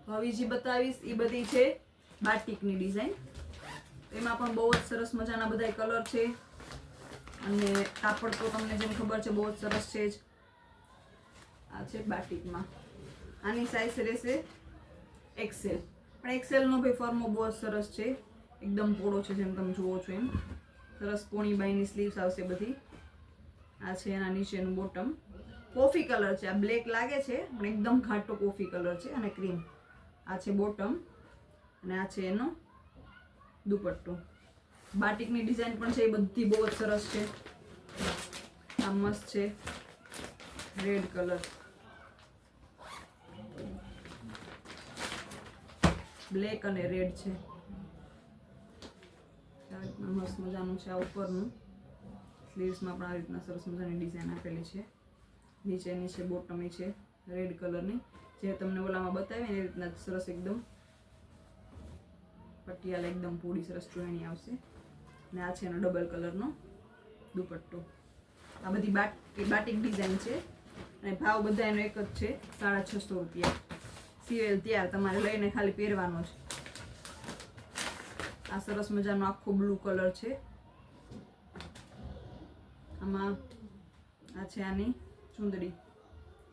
હવે જે બતાવીશ એ બધી છે બાટિકની ડિઝાઇન. એમાં પણ બહુ જ સરસ મજાના બધા કલર છે અને કાપડ તો તમને જેમ ખબર છે બહુ જ સરસ છે જ. આ છે બાટિકમાં. આની સાઈઝ રહેશે એક્સેલ, પણ એક્સેલનો ભાઈ ફોર્મો બહુ જ સરસ છે, એકદમ પોળો છે જેમ તમે જુઓ છો એમ. સરસ પોણી બાઈની સ્લીવ્સ આવશે બધી. આ છે એના નીચેનું બોટમ. કોફી કલર છે, આ બ્લેક લાગે છે પણ એકદમ ઘાટો કોફી કલર છે અને ક્રીમ. આ છે બોટમ અને આ છે એનો દુપટ્ટો. બાટિકની ડિઝાઇન પણ છે એ બધી બહુ જ સરસ છે. આ મસ્ત છે રેડ કલર, બ્લેક અને રેડ છે. મસ્ત મજાનું છે. આ ઉપરનું સ્લીવ્સમાં પણ આ રીતના સરસ મજાની ડિઝાઇન આપેલી છે. નીચેની છે બોટમ છે રેડ કલરની, જે તમને ઓલામાં બતાવી ને એ રીતના સરસ એકદમ પટિયાલા એકદમ પૂરી સરસ ચોયણી આવશે. અને આ છે એનો ડબલ કલરનો દુપટ્ટો. આ બધી બાટિક ડિઝાઇન છે અને ભાવ બધા એનો એક જ છે, 650 રૂપિયા. સિવેલ તૈયાર, તમારે લઈને ખાલી પહેરવાનો છે. આ સરસ મજાનો આખો બ્લુ કલર છે. આમાં આ છે આની ચુંદડી,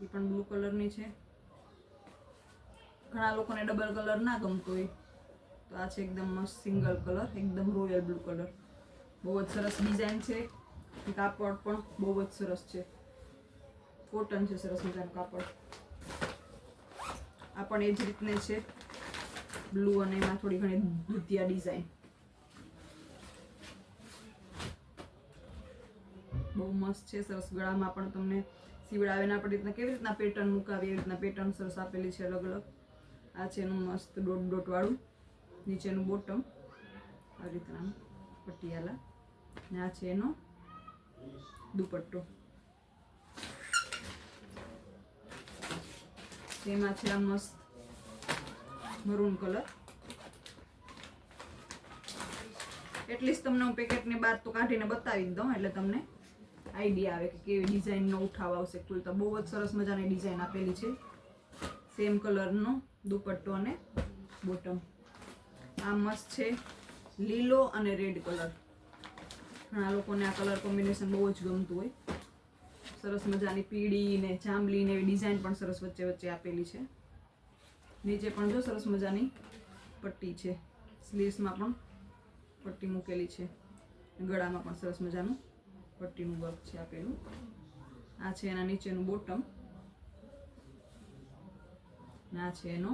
એ પણ બ્લુ કલરની છે. ઘણા લોકોને ડબલ કલર ના ગમતો હોય તો આ છે એકદમ મસ્ત સિંગલ કલર, એકદમ રોયલ બ્લુ કલર. બહુ જ સરસ ડિઝાઇન છે. કાપડ પણ બહુ જ સરસ છે, કોટન છે, સરસ મજાનું કાપડ. આ પણ એ જ રીતને છે બ્લુ અને એમાં થોડી ઘણી દુધિયા ડિઝાઇન. બહુ મસ્ત છે, સરસ. ગળામાં પણ તમને સીવડાવે ને આપણે રીતના કેવી રીતના પેટર્ન મુકાવી એવી રીતના પેટર્ન સરસ આપેલી છે અલગ અલગ. આ છે એનું મસ્ત ડોટ ડોટ વાળું નીચેનું બોટમ, આ રીતના પટિયાલા. ને આ છે એનો દુપટ્ટો. તેમાં છે આ મસ્ત મરૂન કલર. એટલીસ્ટ તમને હું પેકેટની બહાર તો કાઢીને બતાવી દઉં એટલે તમને આઈડિયા આવે કે કેવી ડિઝાઇનનો ઉઠાવ આવશે. ખુલતા બહુ જ સરસ મજાની ડિઝાઇન આપેલી છે. સેમ કલરનો દુપટ્ટો અને બોટમ. આ મસ્ત છે લીલો અને રેડ કલર. ઘણા લોકોને આ કલર કોમ્બિનેશન બહુ જ ગમતું હોય. સરસ મજાની પીળી ને જાંબલી ને એવી ડિઝાઇન પણ સરસ વચ્ચે વચ્ચે આપેલી છે. નીચે પણ જો સરસ મજાની પટ્ટી છે, સ્લીવ્સમાં પણ પટ્ટી મૂકેલી છે, ગળામાં પણ સરસ મજાનું પટ્ટીનું વર્ક છે આપેલું. આ છે એના નીચેનું બોટમ, આ છે એનો